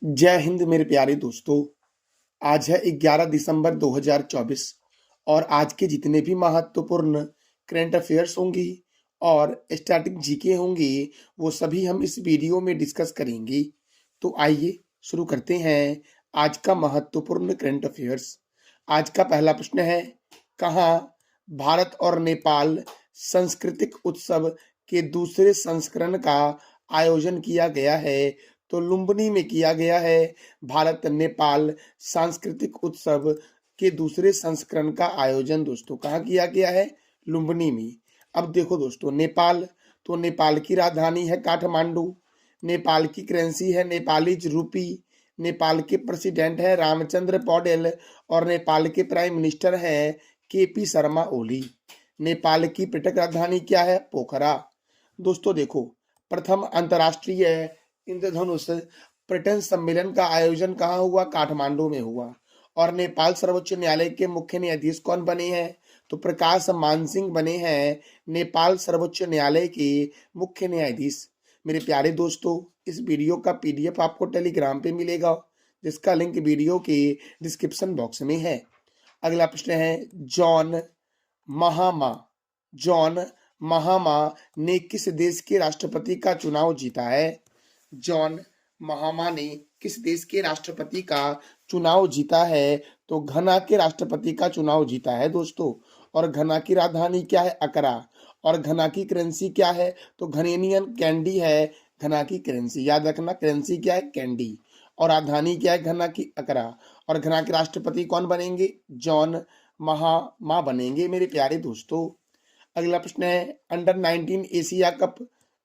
जय हिंद मेरे प्यारे दोस्तों। आज है 11 दिसंबर 2024 और आज के जितने भी महत्वपूर्ण करंट अफेयर्स होंगी और स्टैटिक जीके होंगी वो सभी हम इस वीडियो में डिस्कस करेंगे। तो आइए शुरू करते हैं आज का महत्वपूर्ण करंट अफेयर्स। आज का पहला प्रश्न है, कहाँ भारत और नेपाल सांस्कृतिक उत्सव के दूसरे संस्करण का आयोजन किया गया है? तो लुम्बिनी में किया गया है। भारत नेपाल सांस्कृतिक उत्सव के दूसरे संस्करण का आयोजन दोस्तों कहाँ किया गया है? लुम्बिनी में। अब देखो दोस्तों, नेपाल, तो नेपाल की राजधानी है काठमांडू, नेपाल की करेंसी है नेपाली रूपी, नेपाल के प्रेसिडेंट है रामचंद्र पौडेल और नेपाल के प्राइम मिनिस्टर हैं केपी शर्मा ओली। नेपाल की पर्यटक राजधानी क्या है? पोखरा। दोस्तों देखो, प्रथम अंतर्राष्ट्रीय इंद्रधनुष पर्यटन सम्मेलन का आयोजन कहाँ हुआ? काठमांडू में हुआ। और नेपाल सर्वोच्च न्यायालय के मुख्य न्यायाधीश कौन बने हैं? तो प्रकाश मान सिंह बने हैं नेपाल सर्वोच्च न्यायालय के मुख्य न्यायाधीश। मेरे प्यारे दोस्तों, इस वीडियो का पीडीएफ आपको टेलीग्राम पे मिलेगा, जिसका लिंक वीडियो के डिस्क्रिप्शन बॉक्स में है। अगला प्रश्न है, जॉन महामा ने किस देश के राष्ट्रपति का चुनाव जीता है? जॉन महामा ने किस देश के राष्ट्रपति का चुनाव जीता है? तो घना के राष्ट्रपति का चुनाव जीता है दोस्तों। और घना की राजधानी क्या है? अकरा। और घना की करेंसी क्या है? तो घनेनियन कैंडी है घना की करेंसी। याद रखना, करेंसी क्या है? कैंडी। और राजधानी क्या है? घना की अकरा। और घना के राष्ट्रपति कौन बनेंगे? जॉन महामा बनेंगे मेरे प्यारे दोस्तों। अगला प्रश्न है, अंडर 19 एशिया कप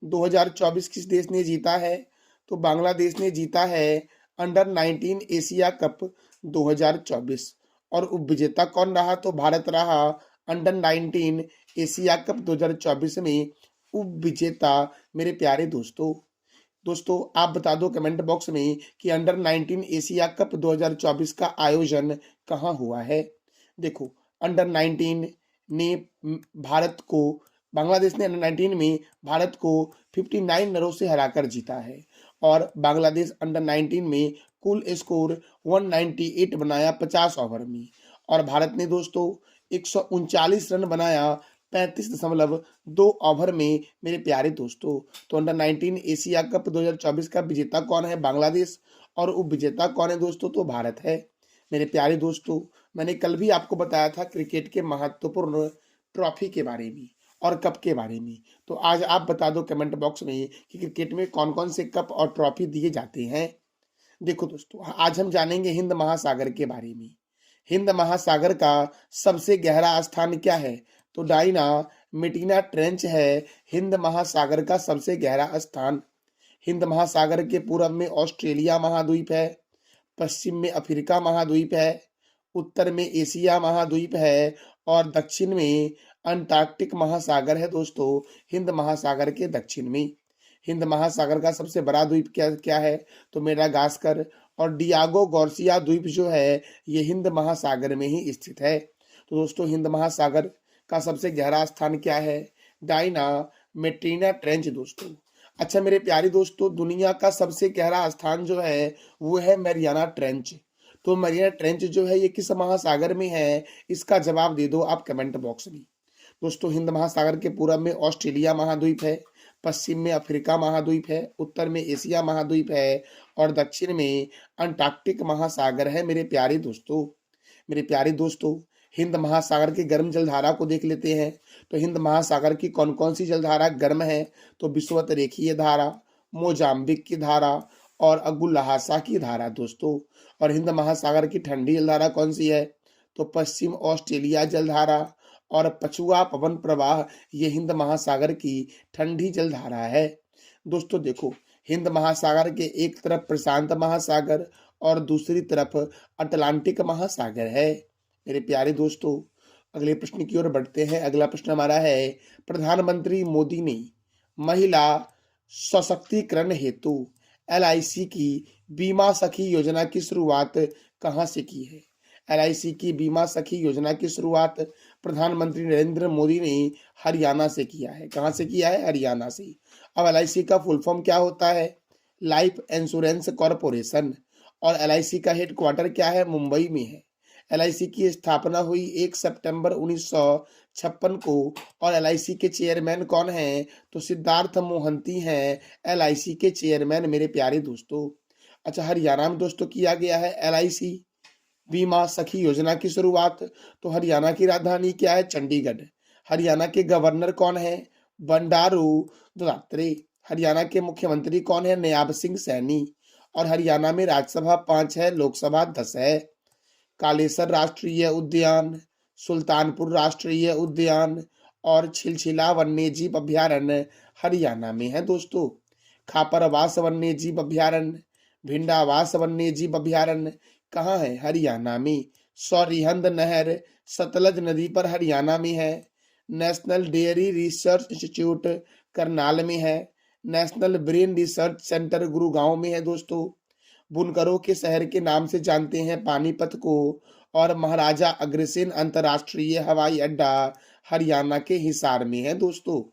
2024 किस देश ने जीता है? तो बांग्लादेश ने जीता है अंडर 19 एशिया कप 2024। और उपविजेता कौन रहा? तो भारत रहा अंडर 19 एशिया कप 2024 में उपविजेता मेरे प्यारे दोस्तों। आप बता दो कमेंट बॉक्स में कि अंडर 19 एशिया कप 2024 का आयोजन कहाँ हुआ है। देखो, अंडर 19 ने भारत को, बांग्लादेश ने अंडर 19 में भारत को 59 रनों से हराकर जीता है। और बांग्लादेश अंडर 19 में कुल स्कोर 198 बनाया 50 ओवर में। और भारत ने दोस्तों 139 रन बनाया 35.2 ओवर में मेरे प्यारे दोस्तों। तो अंडर 19 एशिया कप 2024 का विजेता कौन है? बांग्लादेश। और उपविजेता कौन है दोस्तों? तो भारत है मेरे प्यारे दोस्तों। मैंने कल भी आपको बताया था क्रिकेट के महत्वपूर्ण ट्रॉफी के बारे में और कप के बारे में। तो आज आप बता दो कमेंट बॉक्स में कि क्रिकेट में कौन कौन से कप और ट्रॉफी दिए जाते हैं। देखो दोस्तों, आज हम जानेंगे हिंद महासागर के बारे में। हिंद महासागर का सबसे गहरा स्थान क्या है? तो डाइना मिटीना ट्रेंच है हिंद महासागर का सबसे गहरा स्थान। हिंद महासागर के पूर्व में ऑस्ट्रेलिया महाद्वीप है, पश्चिम में अफ्रीका महाद्वीप है, उत्तर में एशिया महाद्वीप है और दक्षिण में अंटार्कटिक महासागर है दोस्तों। हिंद महासागर के दक्षिण में हिंद महासागर का सबसे बड़ा द्वीप क्या है? तो मेडागास्कर। और डियागो गार्सिया द्वीप जो है ये हिंद महासागर में ही स्थित है। तो दोस्तों, हिंद महासागर का सबसे गहरा स्थान क्या है? डाइना मेट्रीना ट्रेंच दोस्तों। अच्छा मेरे प्यारे दोस्तों, दुनिया का सबसे गहरा स्थान जो है वो है मैरियाना ट्रेंच। तो मैरियाना ट्रेंच जो है ये किस महासागर में है? इसका जवाब दे दो आप कमेंट बॉक्स में। दोस्तों, हिंद महासागर के पूर्व में ऑस्ट्रेलिया महाद्वीप है, पश्चिम में अफ्रीका महाद्वीप है, उत्तर में एशिया महाद्वीप है और दक्षिण में अंटार्कटिक महासागर है मेरे प्यारे दोस्तों। मेरे प्यारे दोस्तों, हिंद महासागर की गर्म जलधारा को देख लेते हैं। तो हिंद महासागर की कौन कौन सी जलधारा गर्म है? तो विषुवत रेखीय धारा, मोजाम्बिक की धारा और अगुल्लाहासा की धारा दोस्तों। और हिंद महासागर की ठंडी जलधारा कौन सी है? तो पश्चिम ऑस्ट्रेलिया जलधारा और पछुआ पवन प्रवाह ये हिंद महासागर की ठंडी जलधारा है दोस्तों। देखो, हिंद महासागर के एक तरफ प्रशांत महासागर और दूसरी तरफ अटलांटिक महासागर है मेरे प्यारे दोस्तों। अगले प्रश्न की ओर बढ़ते हैं। अगला प्रश्न हमारा है, प्रधानमंत्री मोदी ने महिला सशक्तिकरण हेतु LIC की बीमा सखी योजना की शुरुआत कहां से की है? LIC की बीमा सखी योजना की शुरुआत प्रधानमंत्री नरेंद्र मोदी ने हरियाणा से किया है। कहां से किया है? हरियाणा से। अब LIC का फुल फॉर्म क्या होता है? Life insurance corporation. और LIC का हेडक्वार्टर क्या है? मुंबई में है। LIC की स्थापना हुई 1 सितंबर 1956 को और LIC के चेयरमैन कौन हैं? तो सिद्धार्थ मोहंती हैं LIC के चेयरमैन मेरे प्यारे दोस्तों। अच्छा, हरियाणा में दोस्तों किया गया है LIC बीमा सखी योजना की शुरुआत। तो हरियाणा की राजधानी क्या है? चंडीगढ़। हरियाणा के गवर्नर कौन है? बंडारू दत्तात्रेय। हरियाणा के मुख्यमंत्री कौन है? नायब सिंह सैनी। और हरियाणा में राज्यसभा 5 है, लोकसभा 10 है। कालेसर राष्ट्रीय उद्यान, सुल्तानपुर राष्ट्रीय उद्यान और छिलछिला वन्यजीव अभ्यारण्य हरियाणा में है दोस्तों। खापरवास वन्यजीव अभ्यारण्य, भिंडावास वन्यजीव अभ्यारण्य कहाँ है? हरियाणा में। सौरिहंद नहर सतलज नदी पर हरियाणा में है। National dairy research institute Karnal में है। National brain research centre Gurgaon में है दोस्तों। बुनकरों के शहर के नाम से जानते हैं पानीपत को। और महाराजा अग्रसेन अंतर्राष्ट्रीय हवाई अड्डा हरियाणा के हिसार में है दोस्तों।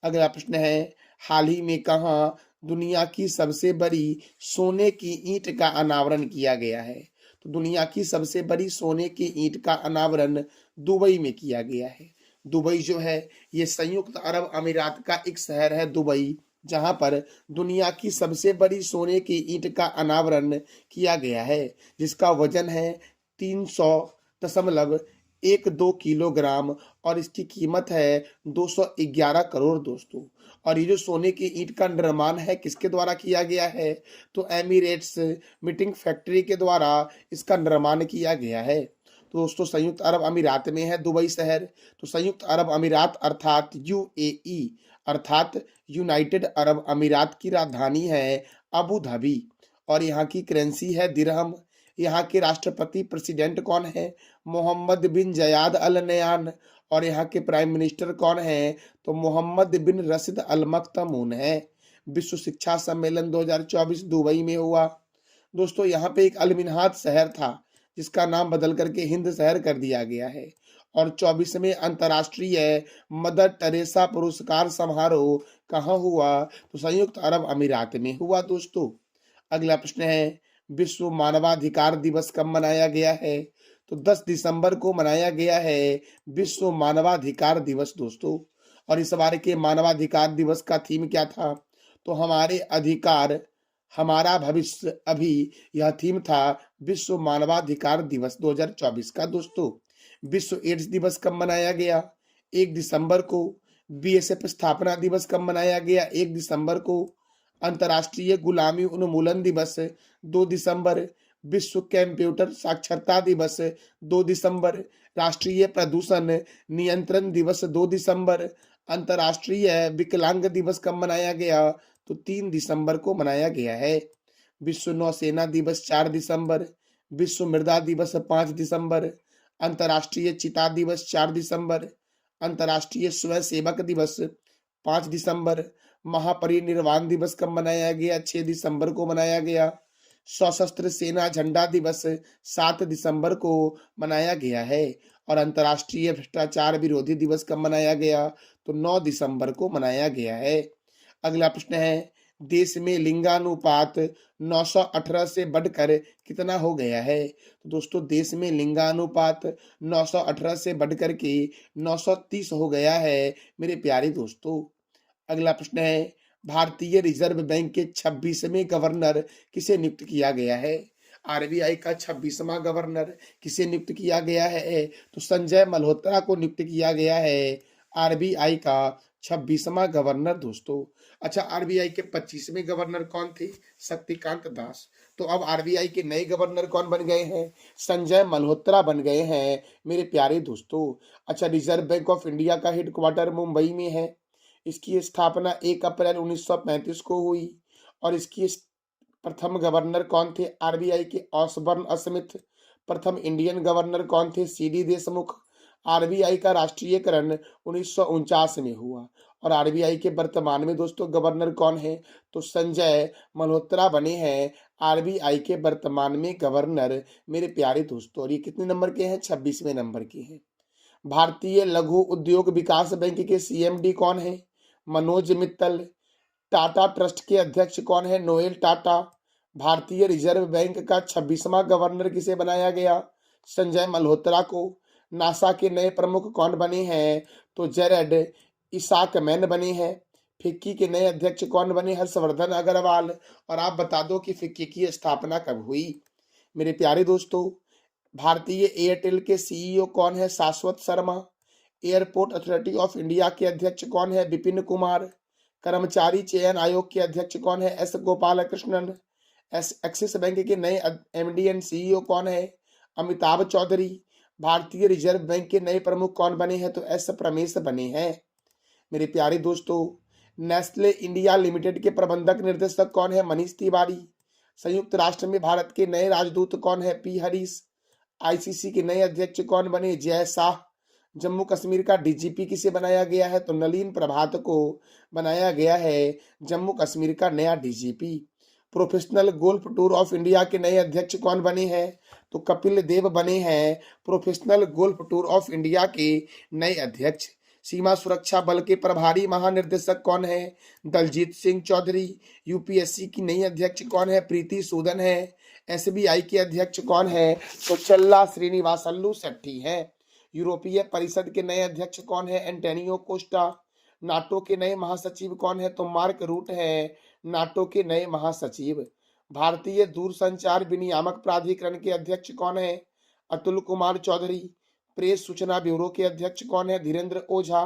अगला प्रश्न है, हाल ही में कहाँ दुनिया की सबसे बड़ी सोने की ईंट का अनावरण किया गया है? तो दुनिया की सबसे बड़ी सोने की ईंट का अनावरण दुबई में किया गया है। दुबई जो है ये संयुक्त अरब अमीरात का एक शहर है दुबई, जहां पर दुनिया की सबसे बड़ी सोने की ईंट का अनावरण किया गया है, जिसका वजन है 300.12 किलोग्राम और इसकी कीमत है 211 करोड़ दोस्तों। और ये जो सोने की ईंट का निर्माण है किसके द्वारा किया गया है? तो एमिरेट्स मीटिंग फैक्ट्री के द्वारा इसका निर्माण किया गया है। तो दोस्तों संयुक्त अरब अमीरात में है दुबई शहर। तो संयुक्त अरब अमीरात अर्थात UAE अर्थात यूनाइटेड अरब अमीरात की राजधानी है अबू धाबी और यहाँ की करेंसी है दिरहम। यहाँ के राष्ट्रपति प्रेसिडेंट कौन है? मोहम्मद बिन जयाद अल नयान। और यहाँ के प्राइम मिनिस्टर कौन है? तो मोहम्मद बिन रशीद अल मख्तूम है। विश्व शिक्षा सम्मेलन 2024 दुबई में हुआ दोस्तों। यहाँ पे एक अलमिनहात शहर था जिसका नाम बदल करके हिंद शहर कर दिया गया है। और 24वें अंतर्राष्ट्रीय मदर टेरेसा पुरस्कार समारोह कहाँ हुआ? तो संयुक्त अरब अमीरात में हुआ दोस्तों। अगला प्रश्न है, विश्व मानवाधिकार दिवस कब मनाया गया है? तो 10 दिसंबर को मनाया गया है विश्व मानवाधिकार दिवस दोस्तों। और इस बार के मानवाधिकार दिवस का थीम क्या था? तो हमारे अधिकार हमारा भविष्य अभी, यह थीम था विश्व मानवाधिकार दिवस 2024 का दोस्तों। विश्व एड्स दिवस कब मनाया गया? 1 दिसंबर को। BSF स्थापना दिवस कब मनाया गया? 1 दिसंबर को। अंतर्राष्ट्रीय गुलामी उन्मूलन दिवस 2 दिसंबर। विश्व कंप्यूटर साक्षरता दिवस 2 दिसंबर। राष्ट्रीय प्रदूषण नियंत्रण दिवस 2 दिसंबर। अंतर्राष्ट्रीय विकलांग दिवस कब मनाया गया? तो 3 दिसंबर को मनाया गया है। विश्व नौसेना दिवस 4 दिसंबर। विश्व मृदा दिवस 5 दिसंबर। अंतर्राष्ट्रीय चिता दिवस 4 दिसंबर। अंतर्राष्ट्रीय स्वयं सेवक दिवस 5 दिसंबर। महापरिनिर्वाण दिवस कब मनाया गया? 6 दिसंबर को मनाया गया। सशस्त्र सेना झंडा दिवस 7 दिसंबर को मनाया गया है। और अंतर्राष्ट्रीय भ्रष्टाचार विरोधी दिवस कब मनाया गया? तो 9 दिसंबर को मनाया गया है। अगला प्रश्न है, देश में लिंगानुपात 918 से बढ़कर कितना हो गया है? तो दोस्तों देश में लिंगानुपात 918 से बढ़कर के 930 हो गया है मेरे प्यारे दोस्तों। अगला प्रश्न है, भारतीय रिजर्व बैंक के 26वें गवर्नर किसे नियुक्त किया गया है? RBI का 26वां गवर्नर किसे नियुक्त किया गया है? तो संजय मल्होत्रा को नियुक्त किया गया है RBI का 26वां गवर्नर दोस्तों। अच्छा, RBI के 25वें गवर्नर कौन थे? शक्तिकांत दास। तो अब RBI के नए गवर्नर कौन बन गए हैं? संजय मल्होत्रा बन गए हैं मेरे प्यारे दोस्तों। अच्छा, रिजर्व बैंक ऑफ इंडिया का हेडक्वार्टर मुंबई में है। इसकी स्थापना 1 अप्रैल 1935 को हुई। और इसकी प्रथम गवर्नर कौन थे? RBI के ऑसबर्न स्मिथ। प्रथम इंडियन गवर्नर कौन थे? CD देशमुख। RBI का राष्ट्रीयकरण 1949 में हुआ। और RBI के वर्तमान में दोस्तों गवर्नर कौन है? तो संजय मल्होत्रा बने हैं RBI के वर्तमान में गवर्नर मेरे प्यारे दोस्तों। और ये कितने नंबर के हैं? 26वें नंबर के हैं। भारतीय लघु उद्योग विकास बैंक के CMD कौन है? मनोज मित्तल। टाटा ट्रस्ट के अध्यक्ष कौन है? नोएल टाटा। भारतीय रिजर्व बैंक का 26वां गवर्नर किसे बनाया गया? संजय मल्होत्रा को। नासा के नए प्रमुख कौन बने हैं? तो जेरेड इसाकमैन बने हैं। फिक्की के नए अध्यक्ष कौन बने? हर्षवर्धन अग्रवाल। और आप बता दो कि फिक्की की स्थापना कब हुई? मेरे प्यारे दोस्तों, भारतीय एयरटेल के सीईओ कौन है? शाश्वत Sharma. Airport authority of India के अध्यक्ष कौन है? विपिन कुमार। कर्मचारी चयन आयोग के अध्यक्ष कौन है? एस गोपालकृष्णन। एक्सिस बैंक के नए एमडी एंड सीईओ कौन है? अमिताभ चौधरी। भारतीय रिजर्व बैंक के नए प्रमुख कौन बने हैं? तो एस प्रमेश बने हैं। मेरे प्यारे दोस्तों, नेस्ले इंडिया लिमिटेड के प्रबंधक निर्देशक कौन है? मनीष तिवारी। संयुक्त राष्ट्र में भारत के नए राजदूत कौन है? पी हरीश। आईसीसी के नए अध्यक्ष कौन बने? जय शाह। जम्मू कश्मीर का डीजीपी किसे बनाया गया है? तो नलिन प्रभात को बनाया गया है जम्मू कश्मीर का नया DGP. Professional golf tour of India के नए अध्यक्ष कौन बने हैं? तो कपिल देव बने हैं professional golf tour of India के नए अध्यक्ष। सीमा सुरक्षा बल के प्रभारी महानिर्देशक कौन है? दलजीत सिंह चौधरी। यूपीएससी की नई अध्यक्ष कौन है? प्रीति सूदन है। एसबीआई के अध्यक्ष कौन है? तो चल्ला श्रीनिवासल्लू शेट्टी है। यूरोपीय परिषद के नए अध्यक्ष कौन है? Antonio Costa. नाटो के नए महासचिव कौन है? तो मार्क रूट है नाटो के नए महासचिव। भारतीय दूरसंचार विनियामक प्राधिकरण के अध्यक्ष कौन है? अतुल कुमार चौधरी। प्रेस सूचना ब्यूरो के अध्यक्ष कौन है? धीरेन्द्र ओझा।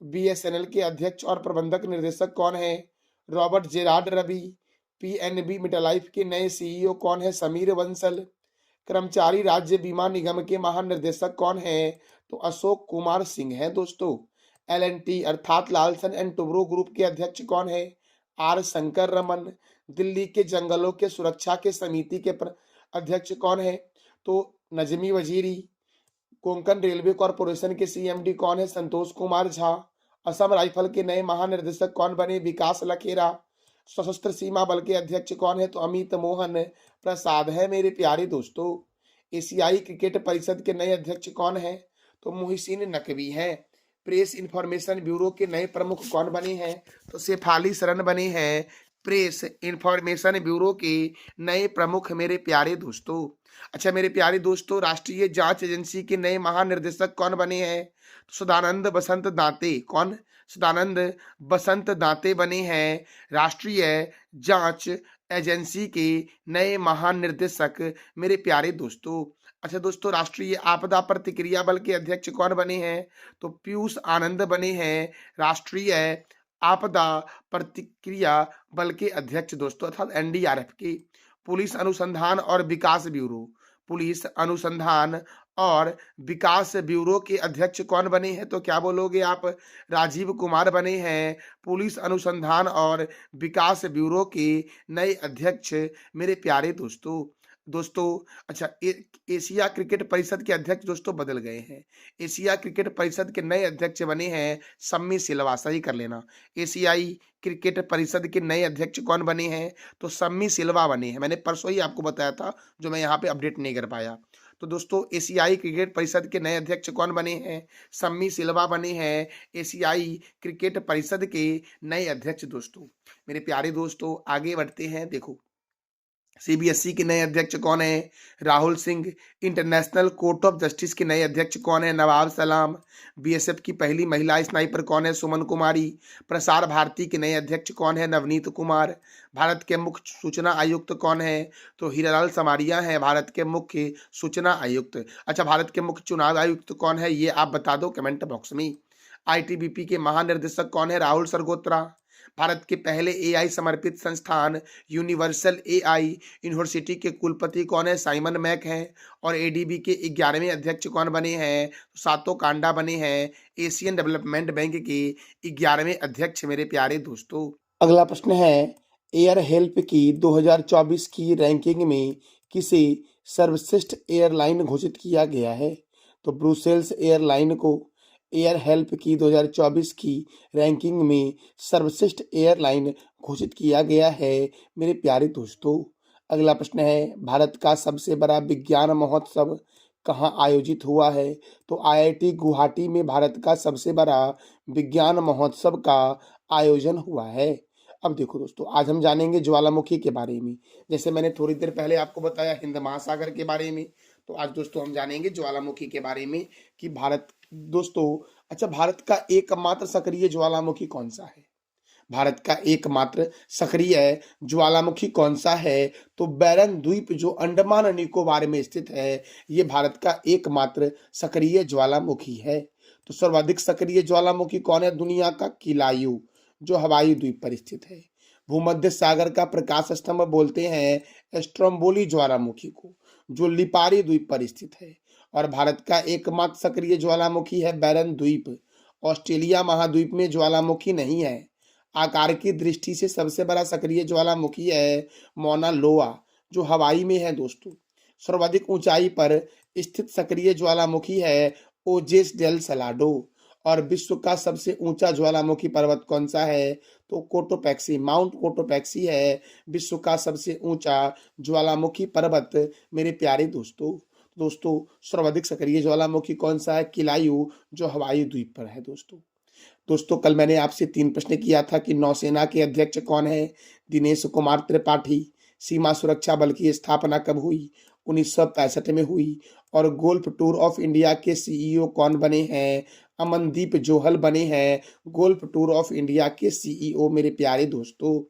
बीएसएनएल के अध्यक्ष और प्रबंधक निर्देशक कौन है? Robert Gerard Ravi. PNB MetLife के नए सीईओ कौन है? समीर बंसल। कर्मचारी राज्य बीमा निगम के महानिर्देशक कौन है? तो अशोक कुमार सिंह है दोस्तों। एलएनटी अर्थात लालसन एंड टुब्रो ग्रुप के अध्यक्ष कौन है? आर शंकर रमन। दिल्ली के जंगलों के सुरक्षा के समिति के अध्यक्ष कौन है? तो नजमी वजीरी। कोंकण रेलवे कॉरपोरेशन के सीएमडी कौन है? संतोष कुमार झा। असम राइफल के नए महानिर्देशक कौन बने? विकास लखेरा। सशस्त्र सीमा बल के अध्यक्ष कौन है? तो अमित मोहन प्रसाद है मेरे प्यारे दोस्तों। एशियाई क्रिकेट परिषद के नए अध्यक्ष कौन है? तो मोहसिन नकवी है। प्रेस इंफॉर्मेशन ब्यूरो के नए प्रमुख कौन बने हैं? तो शेफाली शरण बने हैं प्रेस इंफॉर्मेशन ब्यूरो के नए प्रमुख मेरे प्यारे दोस्तों। अच्छा मेरे प्यारे दोस्तों, राष्ट्रीय जांच एजेंसी के नए महानिर्देशक कौन बने हैं? सदानंद बसंत दाते। कौन? सदानंद बसंत दाते बने हैं राष्ट्रीय जांच एजेंसी के नए महानिर्देशक मेरे प्यारे दोस्तों। अच्छा दोस्तों, राष्ट्रीय आपदा प्रतिक्रिया बल के अध्यक्ष कौन बने हैं? तो पीयूष आनंद बने हैं राष्ट्रीय आपदा प्रतिक्रिया बल के अध्यक्ष दोस्तों, अर्थात एनडीआरएफ के। पुलिस अनुसंधान और विकास ब्यूरो, पुलिस अनुसंधान और विकास ब्यूरो के अध्यक्ष कौन बने हैं? तो क्या बोलोगे आप? राजीव कुमार बने हैं पुलिस अनुसंधान और विकास ब्यूरो के नए अध्यक्ष मेरे प्यारे दोस्तों। अच्छा, एशिया क्रिकेट परिषद के अध्यक्ष दोस्तों बदल गए हैं। एशिया क्रिकेट परिषद के नए अध्यक्ष बने हैं सम्मी सिल्वा। सही कर लेना। एशियाई क्रिकेट परिषद के नए अध्यक्ष कौन बने हैं? तो सम्मी सिल्वा बने हैं। मैंने परसों ही आपको बताया था, जो मैं यहाँ पे अपडेट नहीं कर पाया। तो दोस्तों, एशियाई क्रिकेट परिषद के नए अध्यक्ष कौन बने हैं? सम्मी सिल्वा बने हैं एशियाई क्रिकेट परिषद के नए अध्यक्ष दोस्तों। मेरे प्यारे दोस्तों, आगे बढ़ते हैं। देखो, सीबीएसई के नए अध्यक्ष कौन है? Rahul Singh. International court of justice के नए अध्यक्ष कौन है? नवाब सलाम। बीएसएफ की पहली महिला स्नाइपर कौन है? सुमन कुमारी। प्रसार भारती के नए अध्यक्ष कौन है? नवनीत कुमार। भारत के मुख्य सूचना आयुक्त कौन है? तो हीरालाल समारिया है भारत के मुख्य सूचना आयुक्त। अच्छा, भारत के मुख्य चुनाव आयुक्त कौन है? ये आप बता दो कमेंट बॉक्स में। आईटीबीपी के महानिर्देशक कौन है? राहुल सरगोत्रा। भारत के पहले एआई समर्पित संस्थान यूनिवर्सल एआई यूनिवर्सिटी के कुलपति कौन है? साइमन मैक हैं। और एडीबी के 11वें अध्यक्ष कौन बने हैं? सातो कांडा बने हैं एशियन डेवलपमेंट बैंक के 11वें अध्यक्ष मेरे प्यारे दोस्तों। अगला प्रश्न है, एयर हेल्प की 2024 की रैंकिंग में किसे सर्वश्रेष्ठ एयरलाइन घोषित किया गया है? तो ब्रुसेल्स एयरलाइन को एयर हेल्प की 2024 की रैंकिंग में सर्वश्रेष्ठ एयरलाइन घोषित किया गया है मेरे प्यारे दोस्तों। अगला प्रश्न है, भारत का सबसे बड़ा विज्ञान महोत्सव कहाँ आयोजित हुआ है? तो आईआईटी गुवाहाटी में भारत का सबसे बड़ा विज्ञान महोत्सव का आयोजन हुआ है। अब देखो दोस्तों, आज हम जानेंगे ज्वालामुखी के बारे में। जैसे मैंने थोड़ी देर पहले आपको बताया हिंद महासागर के बारे में, तो आज दोस्तों हम जानेंगे ज्वालामुखी के बारे में कि भारत दोस्तों, अच्छा, भारत का एकमात्र सक्रिय ज्वालामुखी कौन सा है? भारत का एकमात्र सक्रिय ज्वालामुखी कौन सा है? तो बैरन द्वीप जो अंडमान निकोबार में स्थित है, ये भारत का एकमात्र सक्रिय ज्वालामुखी है। तो सर्वाधिक सक्रिय ज्वालामुखी कौन है दुनिया का? किलायू, जो हवाई द्वीप पर स्थित है। भूमध्य सागर का प्रकाश स्तंभ बोलते हैं स्ट्रोम्बोली ज्वालामुखी को, जो लिपारी द्वीप पर स्थित है। और भारत का एकमात्र सक्रिय ज्वालामुखी है बैरन द्वीप। ऑस्ट्रेलिया महाद्वीप में ज्वालामुखी नहीं है। आकार की दृष्टि से सबसे बड़ा सक्रिय ज्वालामुखी है मौना लोआ, जो हवाई में है दोस्तों। सर्वाधिक ऊंचाई पर स्थित सक्रिय ज्वालामुखी है ओजेस डेल सलाडो। और विश्व का सबसे ऊंचा ज्वालामुखी पर्वत कौन सा है? तो कोटोपैक्सी, माउंट कोटोपैक्सी है विश्व का सबसे ऊंचा ज्वालामुखी पर्वत मेरे प्यारे दोस्तों। दोस्तों, सर्वाधिक सक्रिय ज्वालामुखी कौन सा है? किलायू, जो हवाई द्वीप पर है दोस्तों। दोस्तों, कल मैंने आपसे 3 प्रश्न किया था कि नौसेना के अध्यक्ष कौन है? दिनेश कुमार त्रिपाठी। सीमा सुरक्षा बल की स्थापना कब हुई? 1965 में हुई। और गोल्फ टूर ऑफ इंडिया के सीईओ कौन बने हैं? अमनदीप जोहल बने हैं गोल्फ टूर ऑफ इंडिया के सीईओ मेरे प्यारे दोस्तों।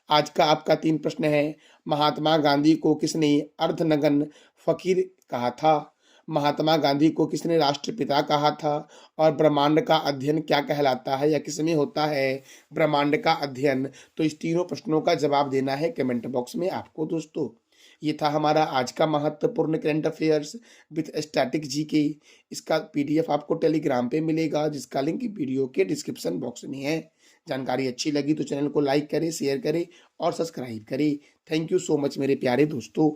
आज का आपका 3 प्रश्न है, महात्मा गांधी को किसने अर्धनग्न फकीर कहा था? महात्मा गांधी को किसने राष्ट्रपिता कहा था? और ब्रह्मांड का अध्ययन क्या कहलाता है या किसमें होता है ब्रह्मांड का अध्ययन? तो इस तीनों प्रश्नों का जवाब देना है कमेंट बॉक्स में आपको दोस्तों। ये था हमारा आज का महत्वपूर्ण current affairs with static GK. इसका पीडीएफ आपको टेलीग्राम पे मिलेगा, जिसका लिंक वीडियो के डिस्क्रिप्शन बॉक्स में है। जानकारी अच्छी लगी तो चैनल को लाइक करें, शेयर करें और सब्सक्राइब करें। थैंक यू सो मच मेरे प्यारे दोस्तों।